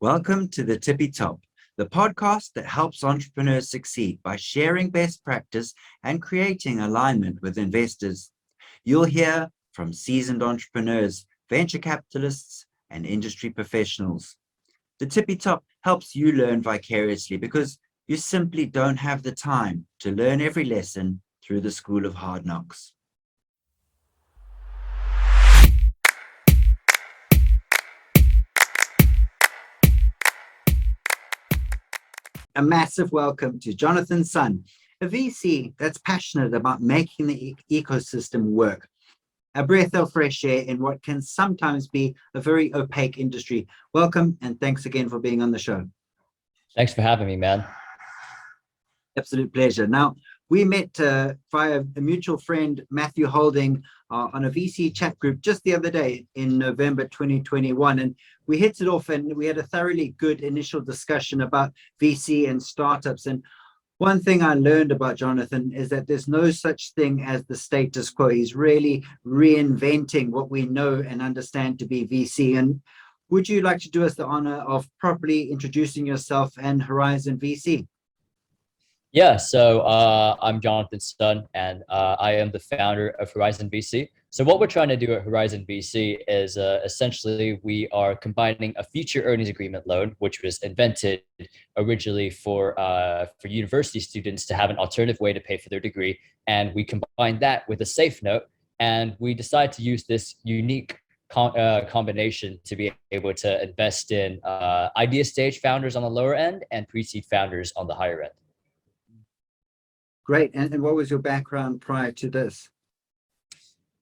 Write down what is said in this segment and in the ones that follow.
Welcome to the Tippy Top, the podcast that helps entrepreneurs succeed by sharing best practice and creating alignment with investors. You'll hear from seasoned entrepreneurs, venture capitalists, and industry professionals. The Tippy Top helps you learn vicariously because you simply don't have the time to learn every lesson through the school of hard knocks. A massive welcome to Jonathan Sun, a VC that's passionate about making the ecosystem work. A breath of fresh air in what can sometimes be a very opaque industry. Welcome and thanks again for being on the show. Thanks for having me, man. Absolute pleasure. Now, we met via a mutual friend, Matthew Holding, on a VC chat group just the other day in November 2021. And we hit it off and we had a thoroughly good initial discussion about VC and startups. And one thing I learned about Jonathan is that there's no such thing as the status quo. He's really reinventing what we know and understand to be VC. And would you like to do us the honor of properly introducing yourself and Horizon VC? Yeah, so I'm Jonathan Sun, and I am the founder of Horizon VC. So what we're trying to do at Horizon VC is essentially we are combining a future earnings agreement loan, which was invented originally for university students to have an alternative way to pay for their degree, and we combine that with a safe note, and we decide to use this unique combination to be able to invest in idea stage founders on the lower end and pre-seed founders on the higher end. Great. And what was your background prior to this?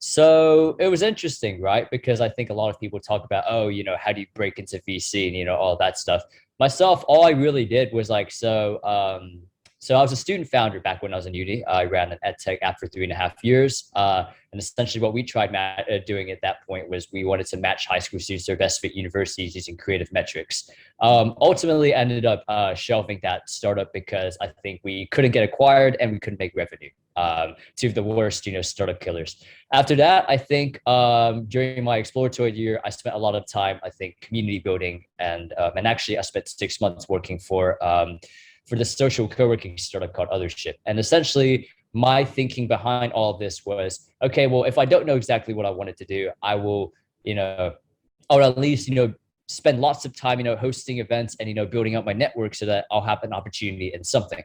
So it was interesting, right? Because I think a lot of people talk about, oh, how do you break into VC and, all that stuff. Myself, all I really did was so I was a student founder back when I was in uni. I ran an ed tech app for 3.5 years. And essentially what we tried doing at that point was we wanted to match high school students to their best fit universities using creative metrics. Ultimately ended up shelving that startup because I think we couldn't get acquired and we couldn't make revenue. Two of the worst, startup killers. After that, I think during my exploratory year, I spent a lot of time, I think, community building and actually I spent 6 months working for the social co-working startup called Othership. And essentially my thinking behind all of this was, okay, well, if I don't know exactly what I wanted to do, I will, or at least, spend lots of time, hosting events and, building up my network so that I'll have an opportunity in something.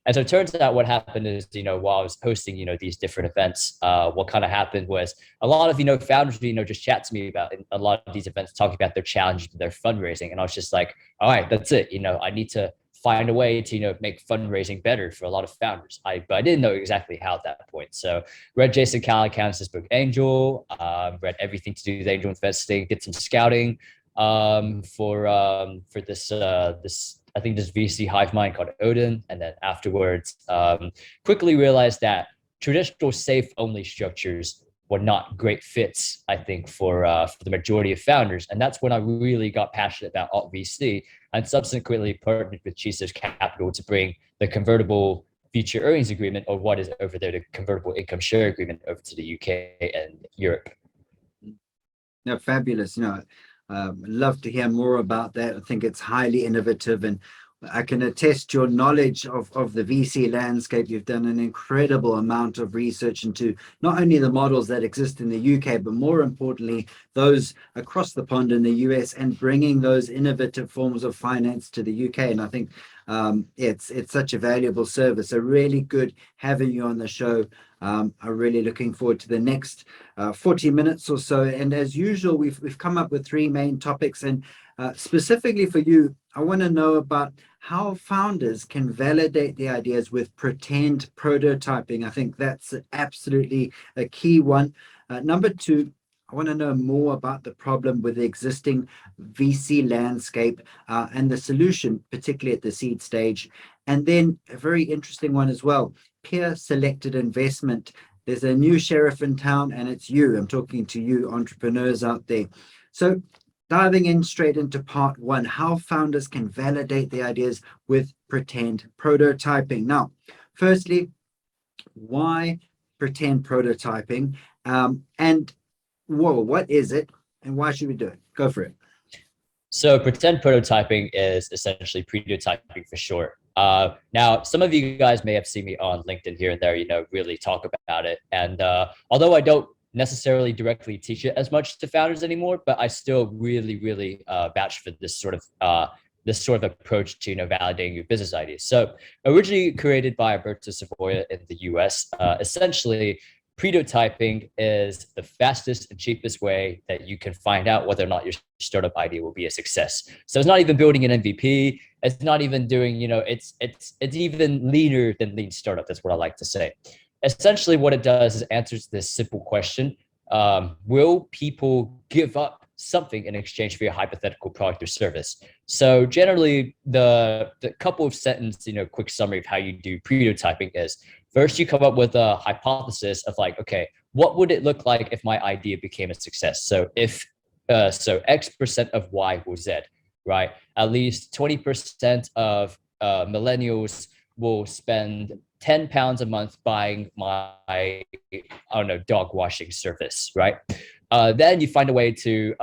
And so it turns out what happened is, while I was hosting, these different events, what kind of happened was a lot of, founders, just chat to me about in a lot of these events, talking about their challenges, their fundraising. And I was just like, all right, that's it. I need to find a way to make fundraising better for a lot of founders. But I didn't know exactly how at that point. So read Jason Calacanis' book Angel, read everything to do with angel investing, did some scouting for this I think this VC hive mind called Odin, and then afterwards quickly realized that traditional safe only structures were not great fits, I think, for the majority of founders. And that's when I really got passionate about alt VC and subsequently partnered with Chisos Capital to bring the convertible future earnings agreement, or what is over there, the convertible income share agreement, over to the UK and Europe. No, fabulous. Love to hear more about that. I think it's highly innovative, and I can attest your knowledge of the VC landscape. You've done an incredible amount of research into not only the models that exist in the UK, but more importantly, those across the pond in the US, and bringing those innovative forms of finance to the UK. And I think it's such a valuable service. So really good having you on the show. I'm really looking forward to the next 40 minutes or so. And as usual, we've come up with 3 main topics. And specifically for you, I want to know about how founders can validate the ideas with pretend prototyping. I think that's absolutely a key one. Number 2, I want to know more about the problem with the existing VC landscape and the solution, particularly at the seed stage. And then a very interesting one as well, peer-selected investment. There's a new sheriff in town, and it's you. I'm talking to you entrepreneurs out there. So diving in straight into part 1, how founders can validate the ideas with pretend prototyping. Now, firstly, why pretend prototyping? And what is it, and why should we do it? Go for it. So pretend prototyping is essentially pretotyping for short. Now, some of you guys may have seen me on LinkedIn here and there, really talk about it. And although I don't necessarily directly teach it as much to founders anymore, but I still really vouch for this sort of approach to validating your business ideas. So originally created by Alberto Savoia in the US, essentially pretotyping is the fastest and cheapest way that you can find out whether or not your startup idea will be a success. So it's not even building an MVP. It's not even doing, it's even leaner than lean startup. That's what I like to say. Essentially, what it does is answers this simple question: will people give up something in exchange for your hypothetical product or service? So generally, the couple of sentence, quick summary of how you do prototyping is: first, you come up with a hypothesis of like, okay, what would it look like if my idea became a success? So if X% of Y or Z, right? At least 20% of millennials will spend £10 a month buying my, I don't know, dog washing service, right? Then you find a way to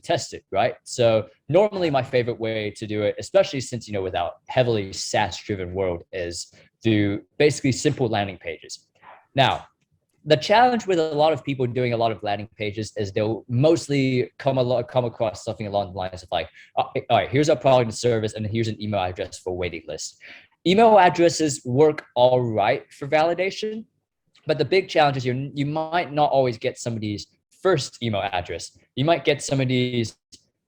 test it, right? So normally my favorite way to do it, especially since, with our heavily SaaS driven world, is through basically simple landing pages. Now, the challenge with a lot of people doing a lot of landing pages is they'll mostly come across something along the lines of like, all right, here's our product and service, and here's an email address for waiting list. Email addresses work all right for validation, but the big challenge is you might not always get somebody's first email address. You might get somebody's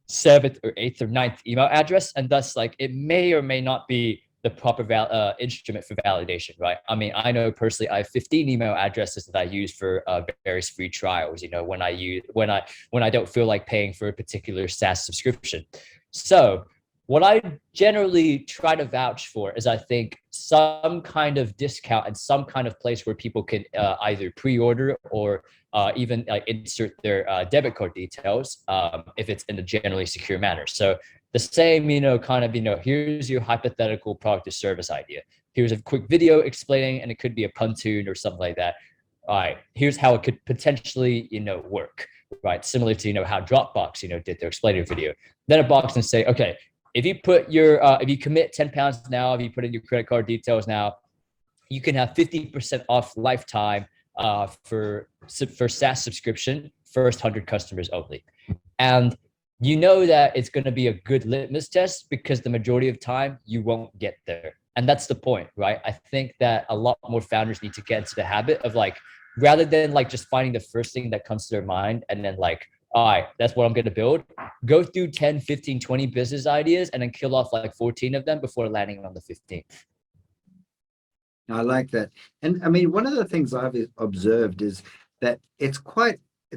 seventh or eighth or ninth email address, and thus like it may or may not be the proper instrument for validation, right? I mean, I know personally, I have 15 email addresses that I use for various free trials. When I don't feel like paying for a particular SaaS subscription. So what I generally try to vouch for is I think some kind of discount and some kind of place where people can either pre-order or even insert their debit card details if it's in a generally secure manner. So the same, here's your hypothetical product or service idea. Here's a quick video explaining, and it could be a Puntoon or something like that. All right, here's how it could potentially, work, right? Similar to, how Dropbox, did their explainer video. Then a box and say, okay, if you put your, if you commit £10 now, if you put in your credit card details now, you can have 50% off lifetime for SaaS subscription, first 100 customers only. And that it's going to be a good litmus test because the majority of time you won't get there. And that's the point, right? I think that a lot more founders need to get into the habit of like, rather than like just finding the first thing that comes to their mind and then like, all right, that's what I'm going to build. Go through 10, 15, 20 business ideas and then kill off like 14 of them before landing on the 15th. I like that. And I mean, one of the things I've observed is that it's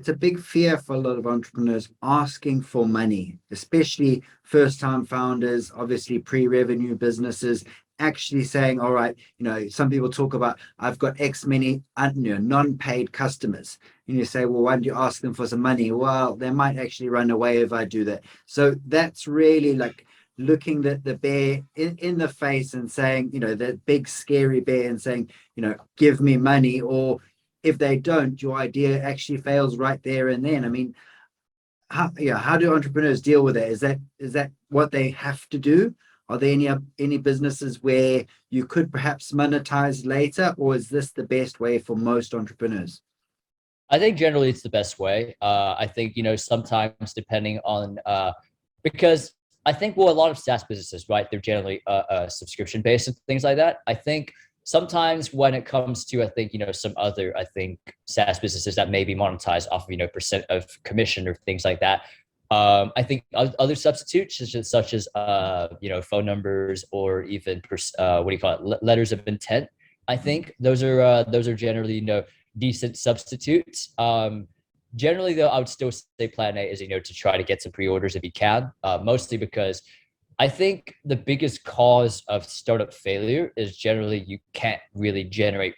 a big fear for a lot of entrepreneurs asking for money, especially first-time founders, obviously pre-revenue businesses, actually saying, all right, some people talk about, I've got X many non-paid customers. And you say, well, why don't you ask them for some money? Well, they might actually run away if I do that. So that's really like looking the bear in the face and saying, the big scary bear, and saying, give me money. Or if they don't, your idea actually fails right there and then. I mean, how do entrepreneurs deal with that? Is that what they have to do? Are there any businesses where you could perhaps monetize later, or is this the best way for most entrepreneurs? I think generally it's the best way. I think, sometimes depending on, because I think, well, a lot of SaaS businesses, right, they're generally subscription based and things like that. I think sometimes when it comes to, I think, some other, I think, SaaS businesses that may be monetized off of, percent of commission or things like that. I think other substitutes such as phone numbers or even letters of intent. I think those are generally decent substitutes. Generally though, I would still say plan A is to try to get some pre-orders if you can, mostly because I think the biggest cause of startup failure is generally you can't really generate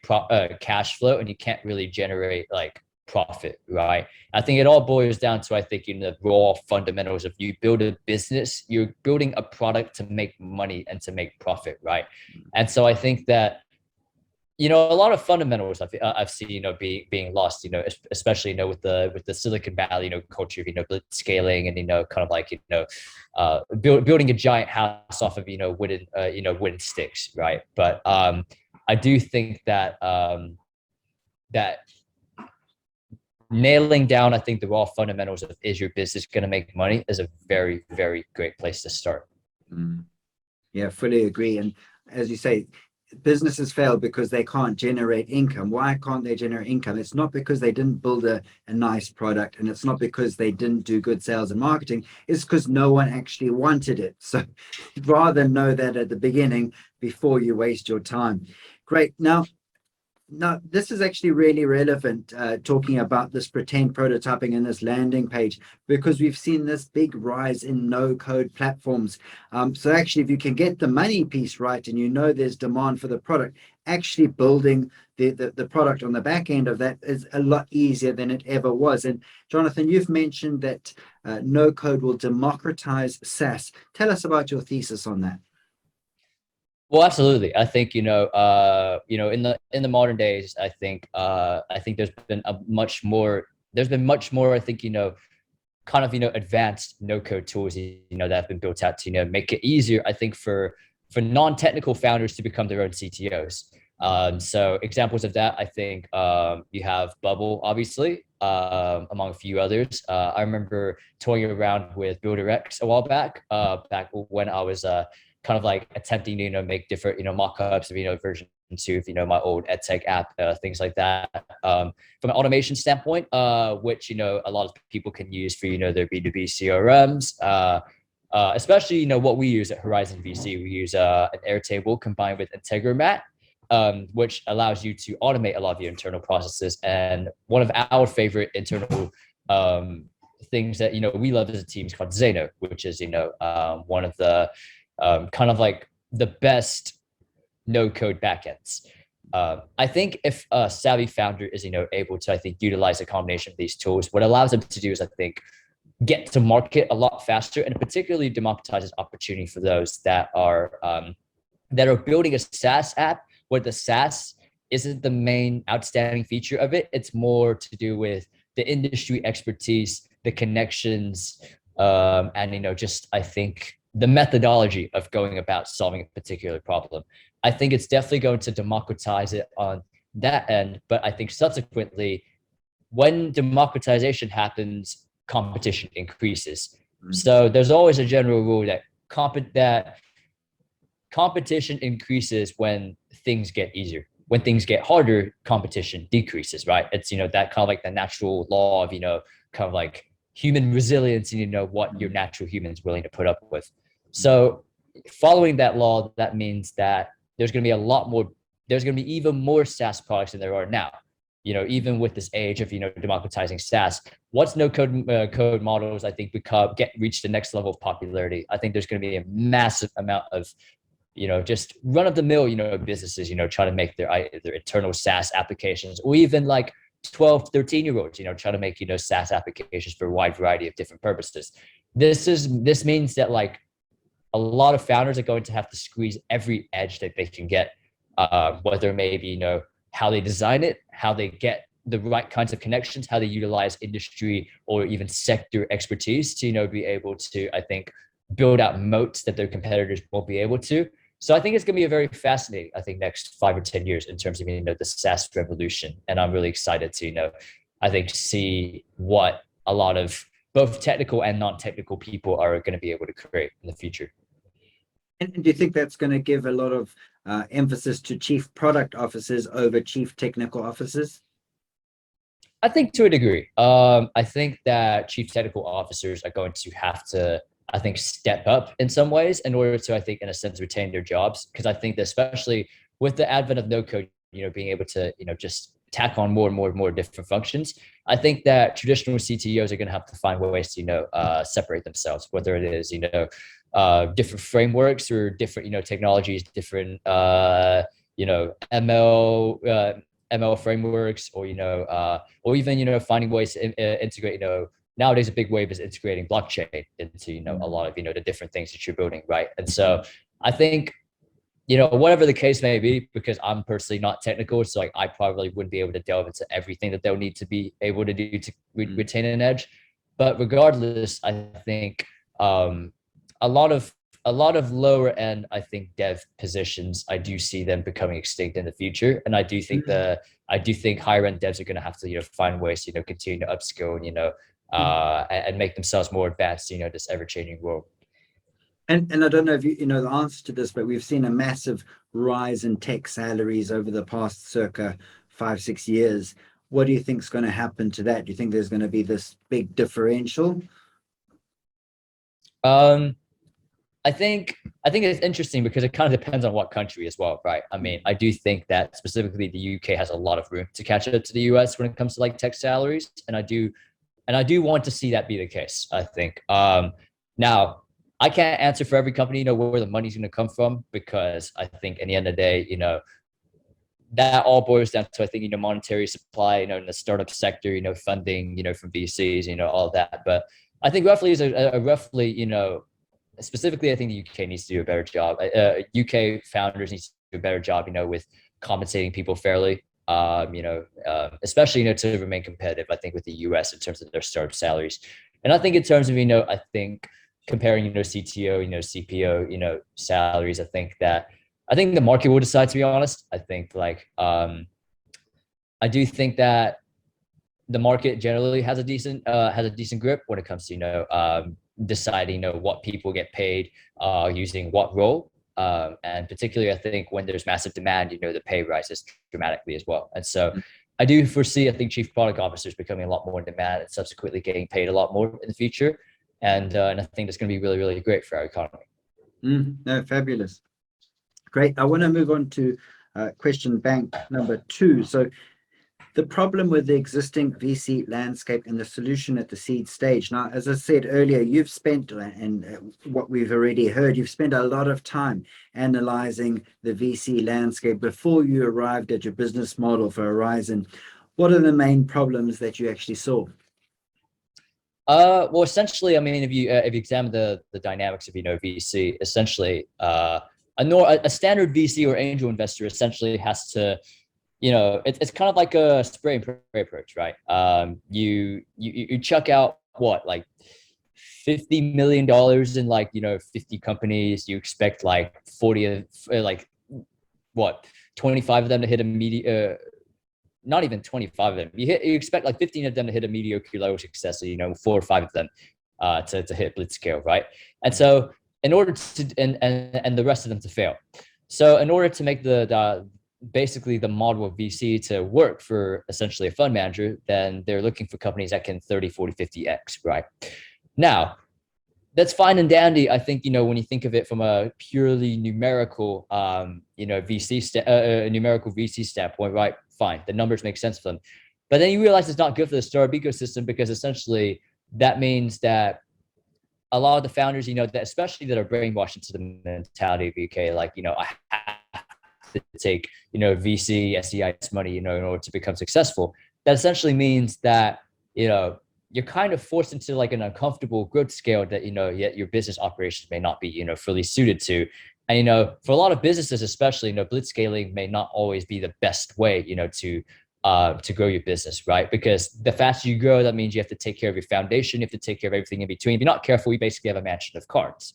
cash flow, and you can't really generate like profit, right? I think it all boils down to, I think, the raw fundamentals of you build a business, you're building a product to make money and to make profit, right? And so I think that a lot of fundamentals I've seen, being lost, especially, with the Silicon Valley, culture of, scaling and, kind of like, building a giant house off of, wooden sticks. Right. But I do think that nailing down, I think, the raw fundamentals of, is your business going to make money, is a very, very great place to start. Yeah, fully agree. And as you say, businesses fail because they can't generate income. Why can't they generate income? It's not because they didn't build a nice product, and it's not because they didn't do good sales and marketing. It's because no one actually wanted it. So rather know that at the beginning before you waste your time. Great. Now, this is actually really relevant, talking about this pretend prototyping and this landing page, because we've seen this big rise in no-code platforms. So actually, if you can get the money piece right and there's demand for the product, actually building the product on the back end of that is a lot easier than it ever was. And Jonathan, you've mentioned that no-code will democratize SaaS. Tell us about your thesis on that. Well, absolutely. I think, in the modern days, I think there's been much more, I think, kind of, advanced no code tools, that have been built out to, make it easier, I think, for non-technical founders to become their own CTOs. So examples of that, I think, you have Bubble, obviously, among a few others. I remember toying around with BuilderX a while back when I was, kind of like attempting to, make different, mock-ups of, version 2 of, my old edtech app, things like that. From an automation standpoint, which, a lot of people can use for, their B2B CRMs, especially, what we use at Horizon VC. We use an Airtable combined with Integromat, which allows you to automate a lot of your internal processes. And one of our favorite internal things that, we love as a team is called Zeno, which is, one of the kind of like the best no code backends. I think if a savvy founder is, able to, I think, utilize a combination of these tools, what allows them to do is, I think, get to market a lot faster, and particularly democratizes opportunity for those that are building a SaaS app where the SaaS isn't the main outstanding feature of it. It's more to do with the industry expertise, the connections, and, just, I think, the methodology of going about solving a particular problem. I think it's definitely going to democratize it on that end. But I think subsequently, when democratization happens, competition increases. So there's always a general rule that competition increases when things get easier. When things get harder, competition decreases, right? It's, that kind of like the natural law of, kind of like human resilience, and what your natural human's willing to put up with. So following that law, that means that there's going to be even more SaaS products than there are now. Even with this age of, democratizing SaaS, once no code models, I think, reach the next level of popularity, I think there's going to be a massive amount of, just run of the mill, businesses, try to make their internal SaaS applications, or even like 12, 13-year-olds, try to make, SaaS applications for a wide variety of different purposes. This means that, like, a lot of founders are going to have to squeeze every edge that they can get, whether maybe, how they design it, how they get the right kinds of connections, how they utilize industry or even sector expertise to, be able to, I think, build out moats that their competitors won't be able to. So I think it's going to be a very fascinating, I think, next 5 or 10 years in terms of, the SaaS revolution. And I'm really excited to, I think, see what a lot of both technical and non-technical people are going to be able to create in the future. And do you think that's going to give a lot of emphasis to chief product officers over chief technical officers? I think to a degree. I think that chief technical officers are going to have to, I think, step up in some ways in order to, I think, in a sense, retain their jobs. Because I think that especially with the advent of no code, being able to, just tack on more and more and more different functions, I think that traditional CTOs are going to have to find ways to, separate themselves, whether it is, different frameworks or different, technologies, different, ML frameworks, or, or even, finding ways to integrate, nowadays a big wave is integrating blockchain into, a lot of, the different things that you're building, right? And so I think whatever the case may be, because I'm personally not technical, so like I probably wouldn't be able to delve into everything that they'll need to be able to do to retain an edge. But regardless, I think um, a lot of lower end, I think, dev positions, I do see them becoming extinct in the future, and I do think higher end devs are going to have to find ways to continue to upskill and and make themselves more advanced, this ever changing world. And I don't know if you know the answer to this, but we've seen a massive rise in tech salaries over the past circa 5, 6 years. What do you think is going to happen to that? Do you think there's going to be this big differential? Um, I think it's interesting because it kind of depends on what country as well, right? I mean, I do think that specifically the UK has a lot of room to catch up to the US when it comes to like tech salaries, and I do want to see that be the case. I think. Now, I can't answer for every company, where the money's going to come from, because I think in the end of the day, that all boils down to, I think, monetary supply, in the startup sector, funding, from VCs, all that. But I think roughly is a roughly, specifically, I think the UK needs to do a better job. UK founders need to do a better job, with compensating people fairly. Especially, to remain competitive, I think, with the US in terms of their startup salaries. And I think in terms of, I think comparing, CTO, CPO, salaries, I think the market will decide, to be honest. I think I do think that the market generally has a decent grip when it comes to, deciding, what people get paid, using what role. And particularly, I think when there's massive demand, the pay rises dramatically as well. And so I do foresee, I think, chief product officers becoming a lot more in demand and subsequently getting paid a lot more in the future. And I think that's going to be really, really great for our economy. No, fabulous. Great. I want to move on to question bank number 2. So the problem with the existing VC landscape and the solution at the seed stage. Now, as I said earlier, you've spent, and what we've already heard, you've spent a lot of time analyzing the VC landscape before you arrived at your business model for Horizon. What are the main problems that you actually saw? Well, essentially, I mean, if you examine the dynamics of VC, essentially, a standard VC or angel investor essentially has to, it's kind of like a spray and pray approach, right? You chuck out what, like $50 million in, like, 50 companies. You expect like 40, like what, 25 of them to hit a not even 25 of them. You expect like 15 of them to hit a mediocre level of success. So, 4 or 5 of them to hit blitz scale, right? And so in order to, and the rest of them to fail. So in order to make basically the model of VC to work for essentially a fund manager, then they're looking for companies that can 30, 40, 50x, right? Now, that's fine and dandy. I think, when you think of it from a purely numerical, numerical VC standpoint, right? Fine. The numbers make sense for them. But then you realize it's not good for the startup ecosystem, because essentially that means that a lot of the founders, that especially that are brainwashed into the mentality of UK, like, I have to take, VC, SEIS money, in order to become successful. That essentially means that, you're kind of forced into like an uncomfortable growth scale that, yet your business operations may not be, fully suited to. And, for a lot of businesses, especially, blitz scaling may not always be the best way, to grow your business, right? Because the faster you grow, that means you have to take care of your foundation. You have to take care of everything in between. If you're not careful, you basically have a mansion of cards.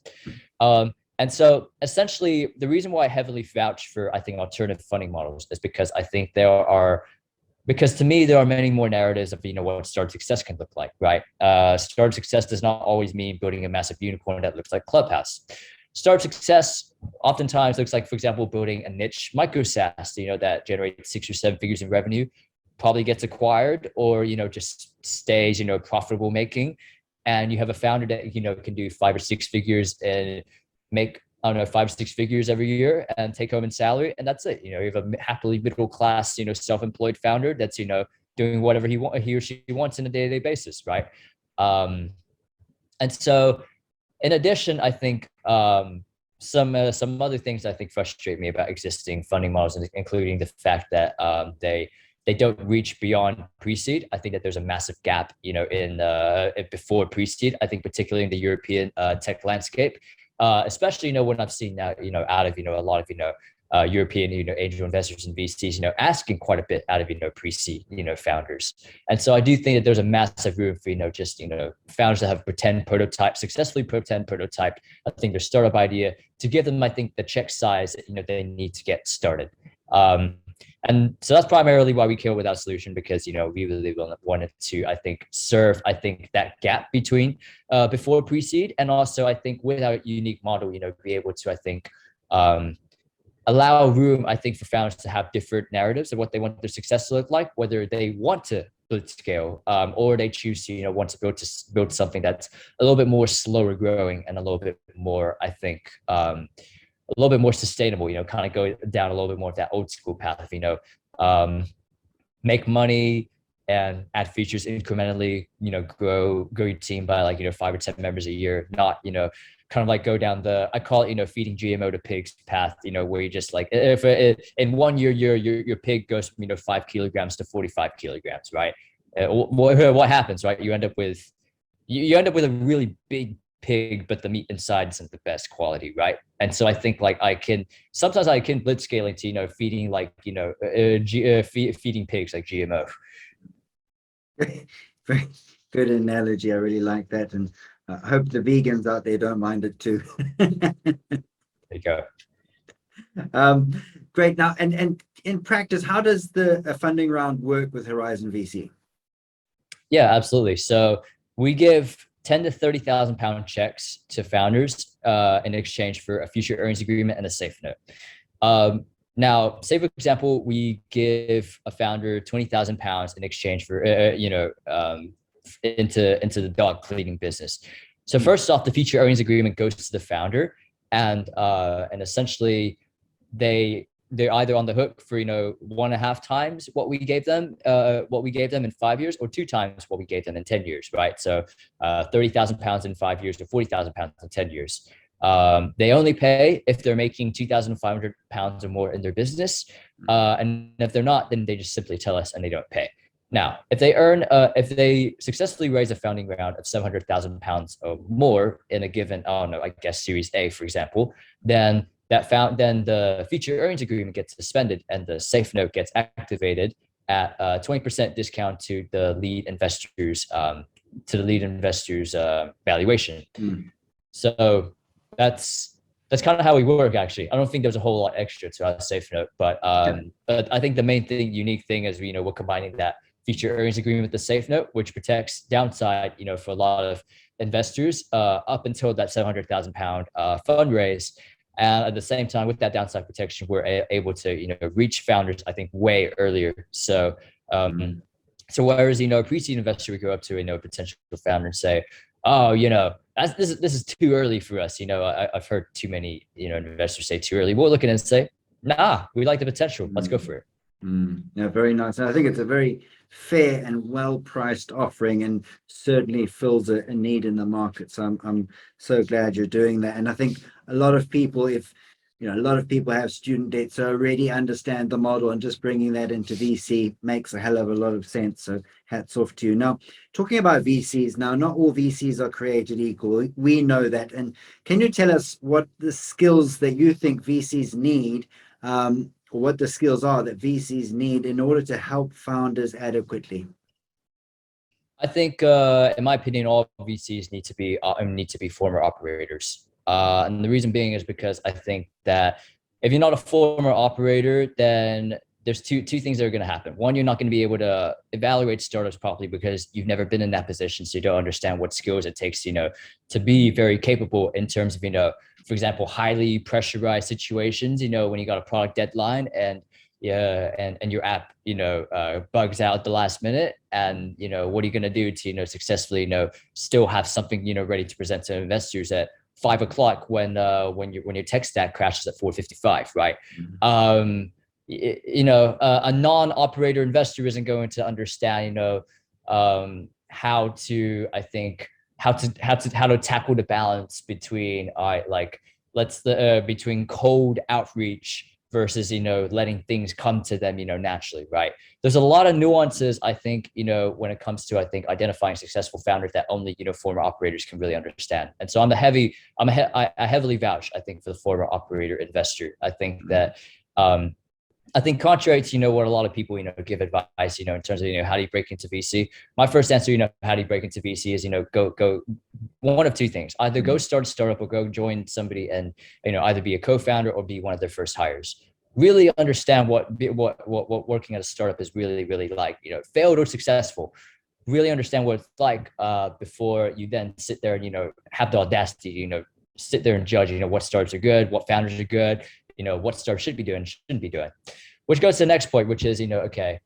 And so essentially the reason why I heavily vouch for, I think, alternative funding models is because I think because to me, there are many more narratives of, what startup success can look like, right? Startup success does not always mean building a massive unicorn that looks like Clubhouse. Startup success oftentimes looks like, for example, building a niche micro SaaS, that generates 6 or 7 figures in revenue, probably gets acquired, or, just stays, profitable making. And you have a founder that, can do 5 or 6 figures and make, I don't know, 5 or 6 figures every year and take home in salary. And that's it. You have a happily middle class, self-employed founder that's, doing whatever he or she wants on a day-to-day basis. Right. And so in addition, I think some other things I think frustrate me about existing funding models, including the fact that they don't reach beyond pre-seed. I think that there's a massive gap, in before pre-seed. I think particularly in the European tech landscape, especially, when I've seen that, out of, a lot of, European, angel investors and VCs, asking quite a bit out of, pre-seed, founders. And so I do think that there's a massive room for, just, founders that have successfully pretend prototype, I think their startup idea, to give them, I think, the check size, they need to get started. And so that's primarily why we came up with our solution, because, we really wanted to, I think, serve, that gap between before pre-seed. And also, I think with our unique model, be able to, I think, allow room, I think, for founders to have different narratives of what they want their success to look like, whether they want to build scale, or they choose to, want to build something that's a little bit more slower growing and a little bit more, I think, a little bit more sustainable, kind of go down a little bit more of that old school path of, make money and add features incrementally, grow your team by like, 5 or 10 members a year, not, kind of like go down I call it, feeding GMO to pigs path, where you just like, if in 1 year, your pig goes from, 5 kilograms to 45 kilograms, right? What happens, right? You end up with a really big pig, but the meat inside isn't the best quality, right? And so I think like sometimes I can blitz scaling to, feeding like, feeding pigs like GMO. Very good analogy. I really like that. And I hope the vegans out there don't mind it too. There you go. Great. Now, and in practice, how does the funding round work with Horizon VC? Yeah, absolutely. So we give 10 to 30,000 pound checks to founders in exchange for a future earnings agreement and a safe note. Now, say for example, we give a founder 20,000 pounds in exchange for into the dog cleaning business. So first off, the future earnings agreement goes to the founder, and essentially they're either on the hook for 1.5 times what we gave them in 5 years, or 2 times what we gave them in 10 years, right? So 30,000 pounds in 5 years to 40,000 pounds in 10 years. They only pay if they're making 2,500 pounds or more in their business, and if they're not, then they just simply tell us and they don't pay. Now, if they successfully raise a founding round of 700,000 pounds or more in a given, Series A, for example, then the future earnings agreement gets suspended and the safe note gets activated at a 20% discount to the lead investors' valuation. So that's kind of how we work, actually. I don't think there's a whole lot extra to our safe note, but I think the main unique thing is we're combining that future earnings agreement with the safe note, which protects downside, for a lot of investors up until that 700,000 pound fundraise. And at the same time, with that downside protection, we're able to, reach founders, I think, way earlier. So, whereas, a pre-seed investor would go up to a potential founder and say, oh, this is too early for us. I've heard too many, investors say too early. We're looking and say, nah, we like the potential. Let's go for it. Yeah, very nice. And I think it's a very fair and well-priced offering, and certainly fills a need in the market. So I'm so glad you're doing that. And I think a lot of people, a lot of people have student debt, so already understand the model, and just bringing that into VC makes a hell of a lot of sense. So hats off to you. Now, talking about VCs, now not all VCs are created equal. We know that. And can you tell us what the skills that you think VCs need, or what the skills are that VCs need in order to help founders adequately? I think, in my opinion, all VCs need to be former operators. And the reason being is because I think that if you're not a former operator, then there's two things that are going to happen. One, you're not going to be able to evaluate startups properly because you've never been in that position, so you don't understand what skills it takes, to be very capable in terms of, for example, highly pressurized situations, when you got a product deadline and your app, bugs out at the last minute, and what are you going to do to successfully still have something ready to present to investors at 5 o'clock when your tech stack crashes at 4:55, right? A non-operator investor isn't going to understand, how to tackle the balance between between cold outreach versus, letting things come to them, naturally, right? There's a lot of nuances, I think, when it comes to, I think, identifying successful founders that only, former operators can really understand. And so I heavily vouch, I think, for the former operator investor. I think that, I think contrary to, what a lot of people, give advice, in terms of, how do you break into VC? My first answer, how do you break into VC is, go one of two things. Either go start a startup or go join somebody and, either be a co-founder or be one of their first hires. Really understand what working at a startup is really, really like, failed or successful. Really understand what it's like before you then sit there and, have the audacity, sit there and judge, what startups are good, what founders are good, what startups should be doing, shouldn't be doing. Which goes to the next point, which is, okay,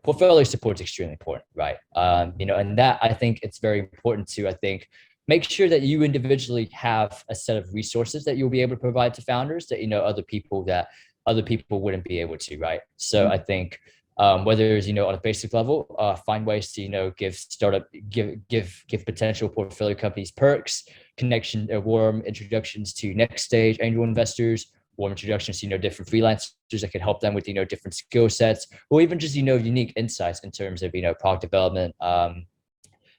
portfolio support is extremely important, right? And that, I think it's very important to, I think, make sure that you individually have a set of resources that you'll be able to provide to founders that, other people wouldn't be able to, right? So I think whether it's, on a basic level, find ways to, give potential portfolio companies perks, warm introductions to next stage angel investors, warm introductions to, different freelancers that could help them with, different skill sets, or even just, unique insights in terms of, product development, how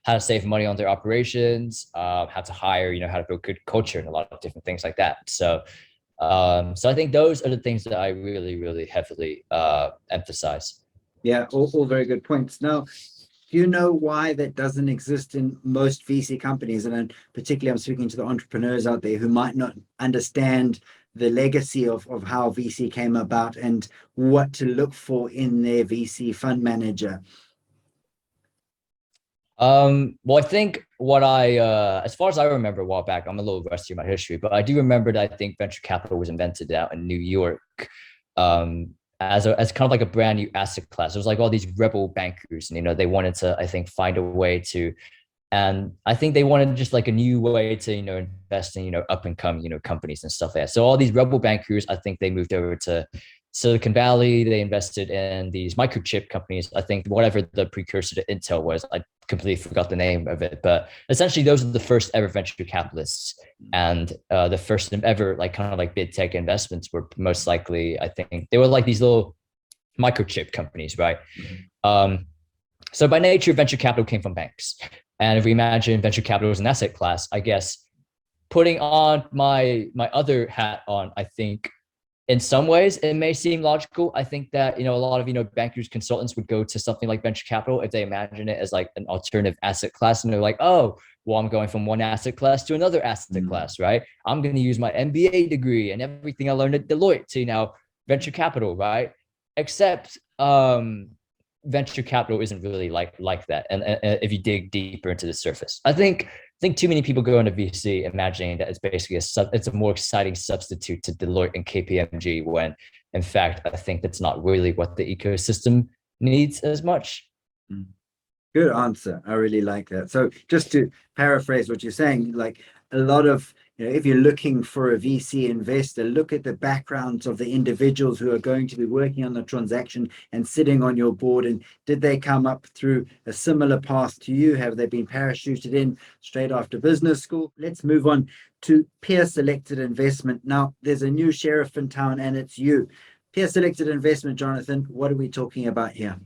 to save money on their operations, how to hire, how to build good culture and a lot of different things like that. So I think those are the things that I really, really heavily emphasize. Yeah, all very good points. Now, do you know why that doesn't exist in most VC companies? And particularly, I'm speaking to the entrepreneurs out there who might not understand the legacy of how VC came about and what to look for in their VC fund manager. Well, I think as far as I remember a while back, I'm a little rusty in my history, but I do remember that I think venture capital was invented out in New York, as kind of like a brand new asset class. It was like all these rebel bankers, and, they wanted to, I think, find a way to, and I think they wanted just like a new way to, invest in, up and coming, companies and stuff like that. So all these rebel bankers, I think they moved over to Silicon Valley. They invested in these microchip companies. I think whatever the precursor to Intel was, I completely forgot the name of it, but essentially those are the first ever venture capitalists, and the first ever like kind of like big tech investments were most likely, I think, they were like these little microchip companies, right? So by nature, venture capital came from banks, and if we imagine venture capital as an asset class, I guess putting on my other hat on, I think in some ways it may seem logical. I think that, a lot of, bankers, consultants would go to something like venture capital if they imagine it as like an alternative asset class. And they're like, oh, well, I'm going from one asset class to another asset class, right? I'm going to use my MBA degree and everything I learned at Deloitte to, venture capital, right? Except venture capital isn't really like that. And if you dig deeper into the surface, I think too many people go into VC imagining that it's basically it's a more exciting substitute to Deloitte and KPMG, when in fact, I think that's not really what the ecosystem needs as much. Good answer. I really like that. So just to paraphrase what you're saying, like a lot of, if you're looking for a VC investor, look at the backgrounds of the individuals who are going to be working on the transaction and sitting on your board. And did they come up through a similar path to you? Have they been parachuted in straight after business school? Let's move on to peer-selected investment. Now, there's a new sheriff in town, and it's you. Peer-selected investment, Jonathan, what are we talking about here?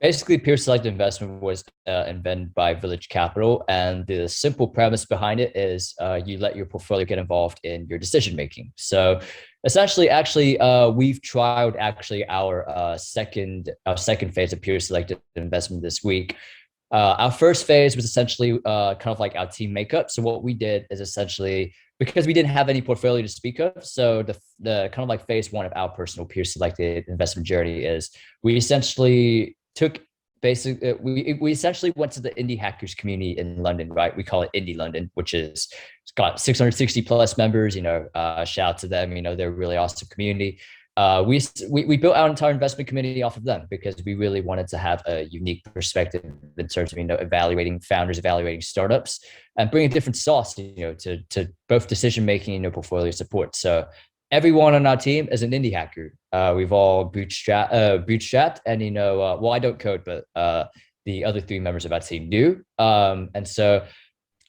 Basically, peer-selected investment was invented by Village Capital, and the simple premise behind it is you let your portfolio get involved in your decision making. So, essentially, we've tried our second phase of peer-selected investment this week. Our first phase was essentially kind of like our team makeup. So what we did is essentially, because we didn't have any portfolio to speak of, so the kind of like phase one of our personal peer-selected investment journey is we essentially we essentially went to the indie hackers community in London, right? We call it Indie London, which is, it's got 660 plus members, shout out to them, they're a really awesome community. We built our entire investment community off of them because we really wanted to have a unique perspective in terms of, evaluating founders, evaluating startups, and bring a different sauce, to both decision-making and portfolio support. So everyone on our team is an indie hacker. We've all bootstrapped, and well, I don't code, but the other three members of our team do. And so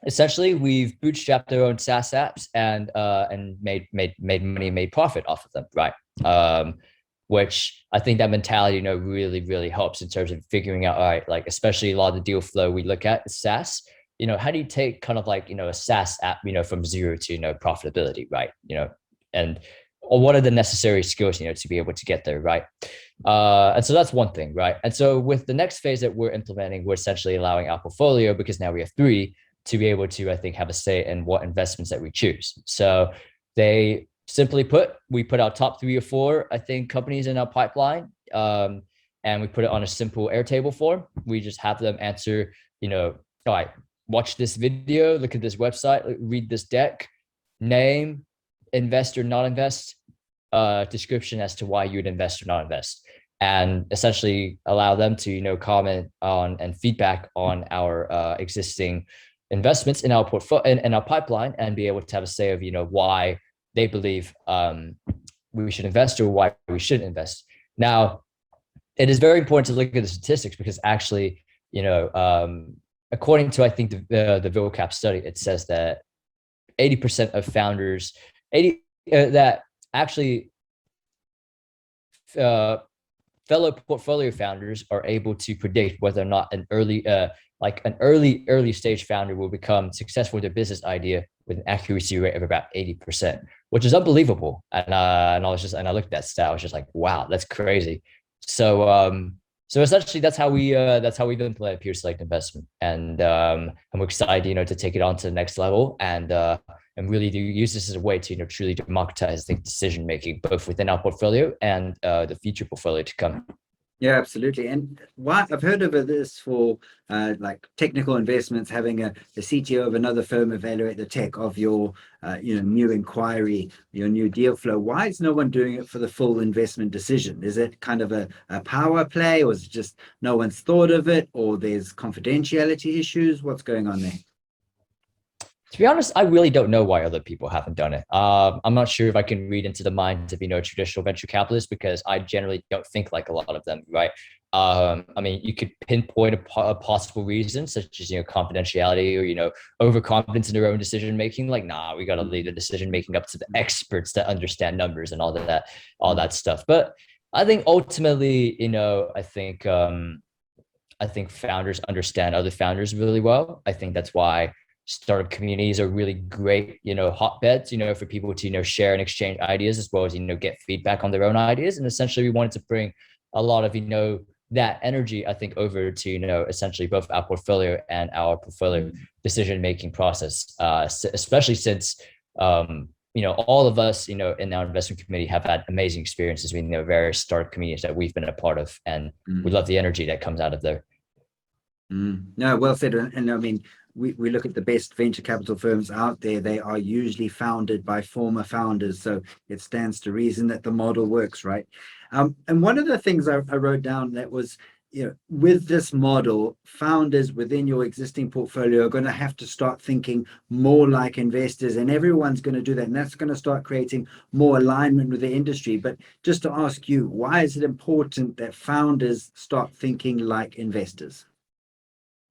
essentially we've bootstrapped their own SaaS apps and made money, made profit off of them, right? Which I think that mentality, really helps in terms of figuring out, all right, like especially a lot of the deal flow we look at is SaaS. How do you take kind of like a SaaS app, from zero to profitability, right? And or what are the necessary skills to be able to get there, right? And so that's one thing, right? And so with the next phase that we're implementing, we're essentially allowing our portfolio, because now we have three, to be able to, I think, have a say in what investments that we choose. So they simply put, we put our top 3 or 4, I think, companies in our pipeline, and we put it on a simple Airtable form. We just have them answer, all right, watch this video, look at this website, read this deck, name, invest or not invest, description as to why you'd invest or not invest, and essentially allow them to comment on and feedback on our existing investments in our portfolio, in our pipeline, and be able to have a say of why they believe we should invest or why we shouldn't invest. Now, it is very important to look at the statistics, because actually, according to, I think, the VilCap study, it says that 80% of founders, that actually fellow portfolio founders are able to predict whether or not an early stage founder will become successful with their business idea with an accuracy rate of about 80%, which is unbelievable. And I looked at that stat, I was just like, wow, that's crazy. So essentially that's how we've implemented peer select investment, and I'm excited to take it on to the next level, and really do use this as a way to truly democratize, I think, decision making, both within our portfolio and the future portfolio to come. Yeah, absolutely. And what I've heard of this for like technical investments, having a CTO of another firm evaluate the tech of your new inquiry, your new deal flow. Why is no one doing it for the full investment decision? Is it kind of a power play, or is it just no one's thought of it, or there's confidentiality issues? What's going on there? To be honest, I really don't know why other people haven't done it. I'm not sure if I can read into the minds of traditional venture capitalists, because I generally don't think like a lot of them, right? I mean, you could pinpoint a possible reason, such as confidentiality, or overconfidence in their own decision making. Like, nah, we got to leave the decision making up to the experts that understand numbers and all that stuff. But I think ultimately, I think founders understand other founders really well. I think that's why startup communities are really great, hotbeds, for people to, share and exchange ideas, as well as, get feedback on their own ideas. And essentially we wanted to bring a lot of, that energy, I think, over to, essentially both our portfolio and our portfolio decision-making process, especially since, all of us, in our investment committee have had amazing experiences with, various startup communities that we've been a part of. And we love the energy that comes out of there. No, well said. And I mean, we look at the best venture capital firms out there, they are usually founded by former founders. So it stands to reason that the model works, right? And one of the things I wrote down that was, with this model, founders within your existing portfolio are going to have to start thinking more like investors, and everyone's going to do that. And that's going to start creating more alignment with the industry. But just to ask you, why is it important that founders start thinking like investors?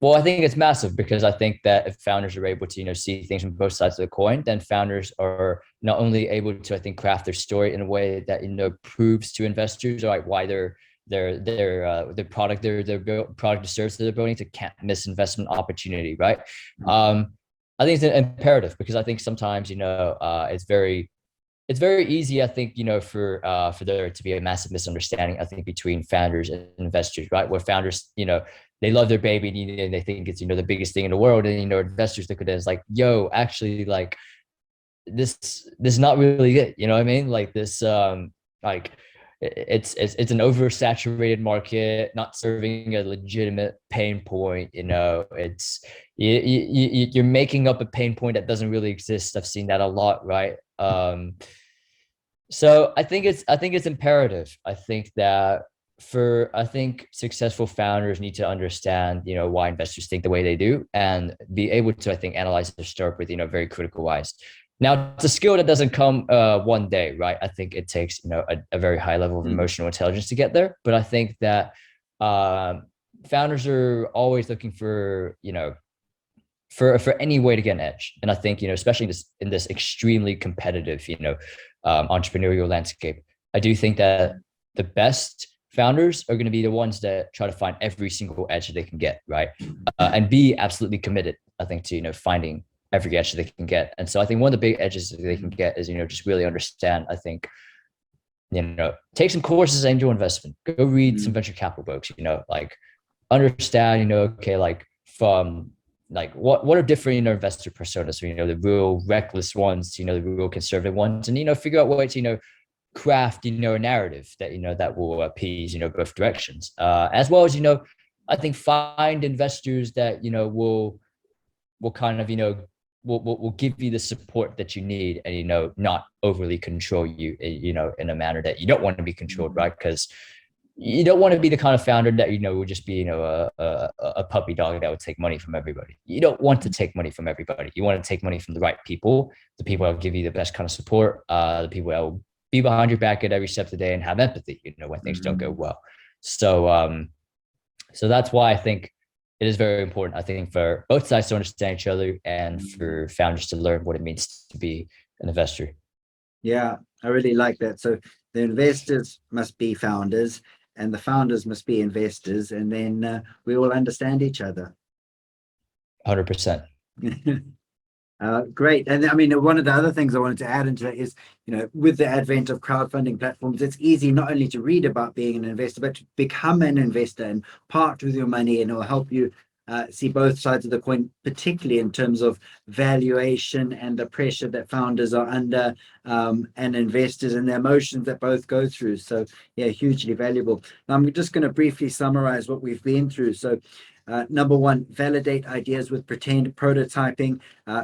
Well, I think it's massive, because I think that if founders are able to, see things from both sides of the coin, then founders are not only able to, I think, craft their story in a way that, proves to investors, like, why their product, their product or service that they're building, to can't miss investment opportunity, right? I think it's imperative, because I think sometimes, it's very easy, I think, for there to be a massive misunderstanding, I think, between founders and investors, right? Where founders, they love their baby, and they think it's, the biggest thing in the world. And, investors look at it as like, yo, actually, like, this is not really it. You know what I mean? Like this, like it's an oversaturated market, not serving a legitimate pain point. It's you're making up a pain point that doesn't really exist. I've seen that a lot, right? So I think it's imperative. I think that I think successful founders need to understand, why investors think the way they do, and be able to, I think, analyze their startup with, very critical eyes. Now, it's a skill that doesn't come one day, right? I think it takes, a very high level of emotional intelligence to get there. But I think that founders are always looking for, for any way to get an edge. And I think, especially in this extremely competitive, entrepreneurial landscape, I do think that the best founders are going to be the ones that try to find every single edge that they can get, right? And be absolutely committed, I think, to, finding every edge that they can get. And so I think one of the big edges that they can get is, just really understand, I think, take some courses in angel investment, go read some venture capital books, like understand, okay, like from like what are different, investor personas, the real reckless ones, the real conservative ones, and, figure out ways, craft, a narrative that, that will appease, both directions, as well as, I think find investors that, will kind of, will give you the support that you need and, not overly control you, in a manner that you don't want to be controlled, right? Because you don't want to be the kind of founder that, will just be, a puppy dog that would take money from everybody. You don't want to take money from everybody. You want to take money from the right people, the people that will give you the best kind of support, the people that will be behind your back at every step of the day and have empathy, when things don't go well. So that's why I think it is very important, I think, for both sides to understand each other and for founders to learn what it means to be an investor. Yeah, I really like that. So the investors must be founders and the founders must be investors, and then we all understand each other. 100%. Great. And I mean, one of the other things I wanted to add into that is, with the advent of crowdfunding platforms, it's easy not only to read about being an investor, but to become an investor and part with your money, and it will help you see both sides of the coin, particularly in terms of valuation and the pressure that founders are under, and investors and the emotions that both go through. So yeah, hugely valuable. Now, I'm just going to briefly summarize what we've been through. So number one, validate ideas with pretend prototyping.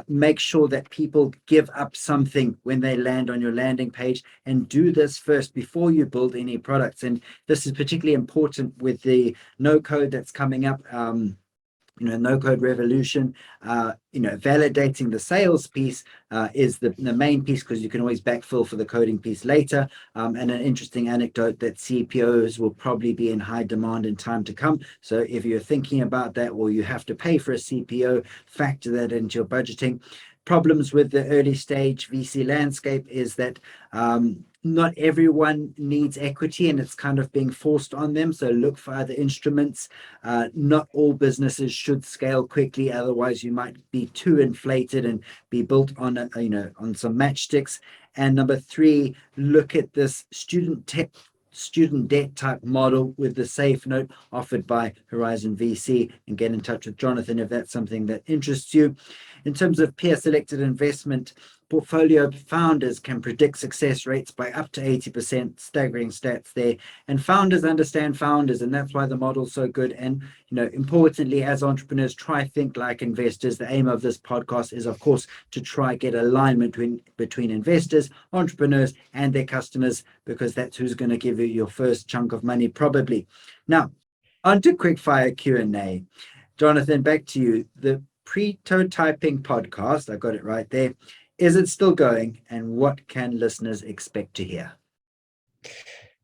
Make sure that people give up something when they land on your landing page, and do this first before you build any products. And this is particularly important with the no code that's coming up. No code revolution. Validating the sales piece is the main piece, because you can always backfill for the coding piece later. And an interesting anecdote that CPOs will probably be in high demand in time to come. So if you're thinking about that, or you have to pay for a CPO, factor that into your budgeting. Problems with the early stage VC landscape is that not everyone needs equity, and it's kind of being forced on them. So look for other instruments. Not all businesses should scale quickly, otherwise you might be too inflated and be built on on some matchsticks. And number three, look at this student debt type model with the safe note offered by Horizon VC, and get in touch with Jonathan if that's something that interests you. In terms of peer selected investment, portfolio founders can predict success rates by up to 80%, staggering stats there. And founders understand founders, and that's why the model's so good. And importantly, as entrepreneurs, try think like investors. The aim of this podcast is, of course, to try get alignment between investors, entrepreneurs, and their customers, because that's who's going to give you your first chunk of money, probably. Now, on to quickfire Q&A. Jonathan, back to you. The pretotyping podcast, I got it right there. Is it still going, and what can listeners expect to hear?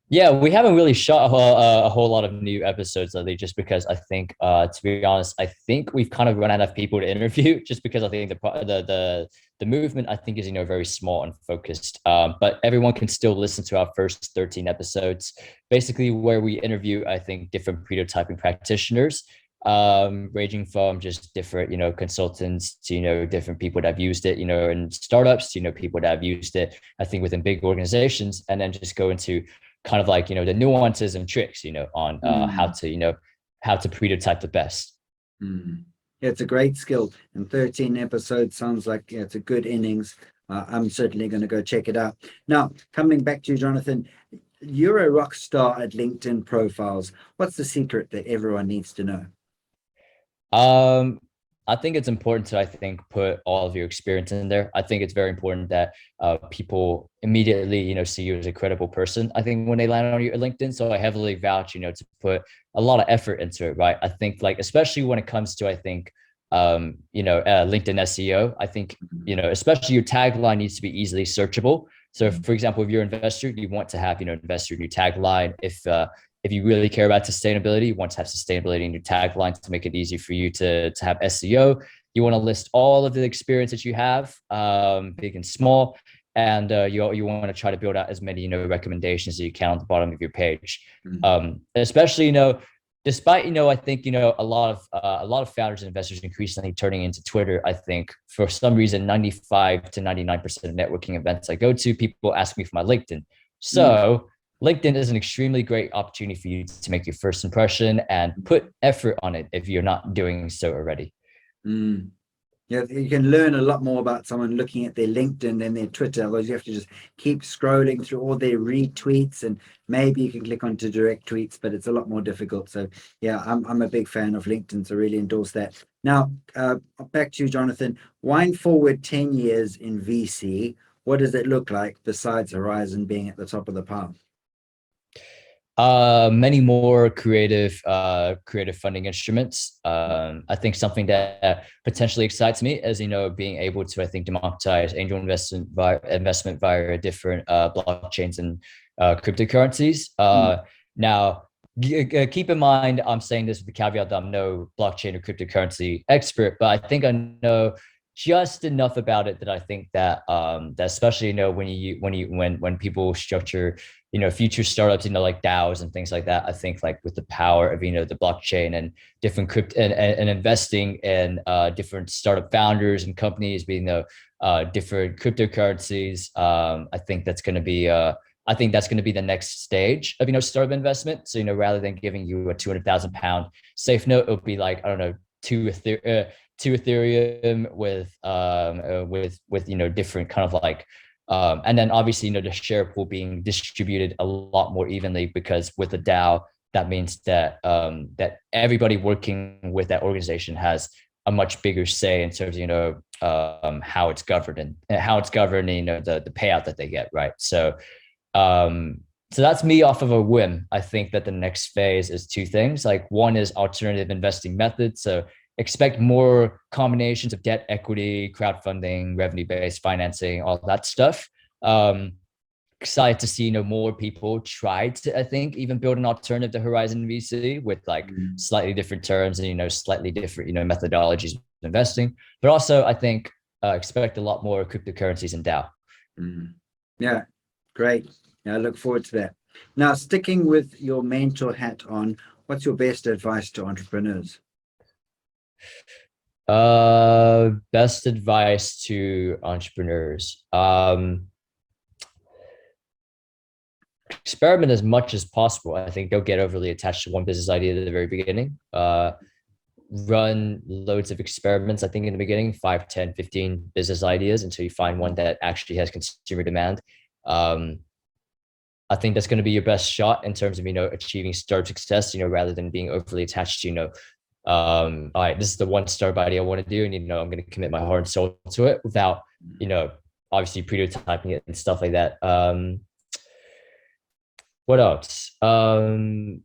Yeah, we haven't really shot a whole lot of new episodes lately, just because I think, to be honest, I think we've kind of run out of people to interview, just because I think the movement, I think, is very small and focused. But everyone can still listen to our first 13 episodes, basically where we interview, I think, different pretotyping practitioners, ranging from just different, consultants to, different people that have used it, in startups, people that have used it, I think, within big organizations, and then just go into kind of like, the nuances and tricks, on how to pretotype the best. Yeah, it's a great skill, and 13 episodes sounds like it's a good innings. I'm certainly going to go check it out. Now, coming back to you, Jonathan, you're a rock star at LinkedIn profiles. What's the secret that everyone needs to know? I think it's important to, I think, put all of your experience in there. I think it's very important that people immediately, see you as a credible person, I think, when they land on your LinkedIn. So I heavily vouch, to put a lot of effort into it, right? I think, like, especially when it comes to, I think, LinkedIn SEO, I think, especially your tagline needs to be easily searchable. So for example, if you're an investor, you want to have, investor in your tagline. If you really care about sustainability, you want to have sustainability in your tagline to make it easy for you to have SEO. You want to list all of the experience that you have, big and small, and you want to try to build out as many recommendations as you can on the bottom of your page. Especially despite I think a lot of founders and investors increasingly turning into Twitter. I think for some reason 95 to 99% of networking events I go to, people ask me for my LinkedIn. So LinkedIn is an extremely great opportunity for you to make your first impression and put effort on it if you're not doing so already. Yeah, you can learn a lot more about someone looking at their LinkedIn than their Twitter. Otherwise, you have to just keep scrolling through all their retweets, and maybe you can click onto direct tweets, but it's a lot more difficult. So, yeah, I'm a big fan of LinkedIn, so really endorse that. Now, back to you, Jonathan. Wind forward 10 years in VC. What does it look like besides Horizon being at the top of the pile? Many more creative funding instruments. I think something that potentially excites me is being able to, I think, democratize angel investment via different blockchains and cryptocurrencies. Now, keep in mind, I'm saying this with the caveat that I'm no blockchain or cryptocurrency expert, but I think I know just enough about it that I think that that especially when people structure future startups, like DAOs and things like that. I think like with the power of, the blockchain and different crypto and investing in different startup founders and companies, being different cryptocurrencies. I think that's going to be the next stage of, startup investment. So, rather than giving you a £200,000 safe note, it'll be like, I don't know, two Ethereum with different kind of like, and then obviously, the share pool being distributed a lot more evenly, because with a DAO, that means that that everybody working with that organization has a much bigger say in terms of how it's governed and how it's governing the payout that they get, right? So so that's me off of a whim. I think that the next phase is two things. Like, one is alternative investing methods. So expect more combinations of debt, equity, crowdfunding, revenue-based financing, all that stuff. Excited to see more people try to, I think, even build an alternative to Horizon VC with like slightly different terms and slightly different methodologies of investing. But also, I think expect a lot more cryptocurrencies and DAO. Yeah, great. I look forward to that. Now, sticking with your mentor hat on, what's your best advice to entrepreneurs? Best advice to entrepreneurs. Experiment as much as possible. I think don't get overly attached to one business idea at the very beginning. Run loads of experiments, I think, in the beginning, 5, 10, 15 business ideas until you find one that actually has consumer demand. I think that's going to be your best shot in terms of, achieving startup success, rather than being overly attached to, all right, this is the one startup idea I want to do, and I'm going to commit my heart and soul to it without obviously prototyping it and stuff like that. What else? I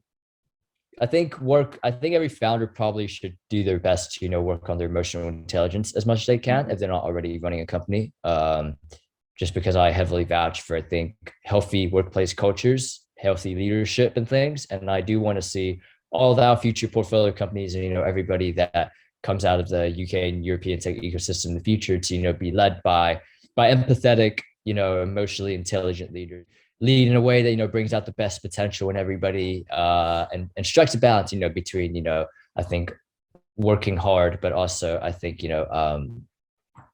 think every founder probably should do their best to work on their emotional intelligence as much as they can if they're not already running a company. Just because I heavily vouch for, I think, healthy workplace cultures, healthy leadership and things, and I do want to see all of our future portfolio companies and everybody that comes out of the UK and European tech ecosystem in the future to be led by empathetic, emotionally intelligent leaders. Lead in a way that brings out the best potential in everybody, and strikes a balance between I think working hard, but also I think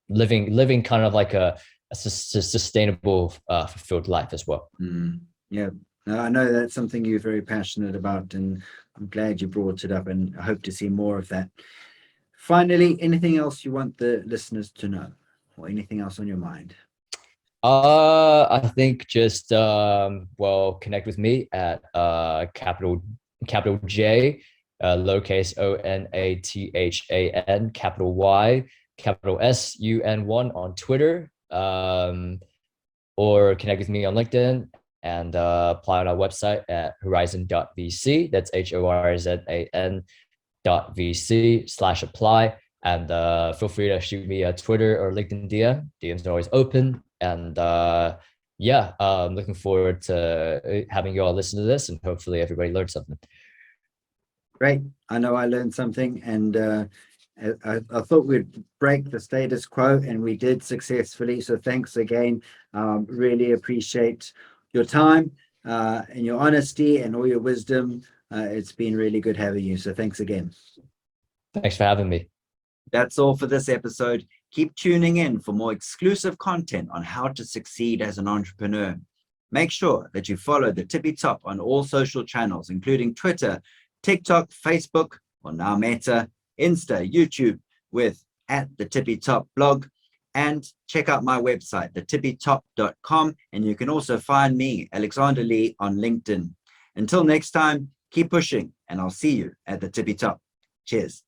living kind of like a sustainable, fulfilled life as well. Yeah, I know that's something you're very passionate about, and I'm glad you brought it up, and I hope to see more of that. Finally, anything else you want the listeners to know, or anything else on your mind? I think just connect with me at capital J, lowercase ONATHAN, capital Y, capital SUN1 on Twitter, or connect with me on LinkedIn, and apply on our website at horizon.vc. That's horizan.vc/apply. And feel free to shoot me a Twitter or LinkedIn DM. DMs are always open. And looking forward to having you all listen to this, and hopefully everybody learned something. Great. I know I learned something, and I thought we'd break the status quo, and we did successfully. So thanks again. Really appreciate your time and your honesty and all your wisdom. It's been really good having you. So thanks again. Thanks for having me. That's all for this episode. Keep tuning in for more exclusive content on how to succeed as an entrepreneur. Make sure that you follow the Tippy Top on all social channels, including Twitter, TikTok, Facebook, or now Meta, Insta, YouTube, with @the_Tippy_Top blog, and check out my website, thetippytop.com, and you can also find me, Alexander Lee, on LinkedIn. Until next time, keep pushing, and I'll see you at the Tippy Top. Cheers.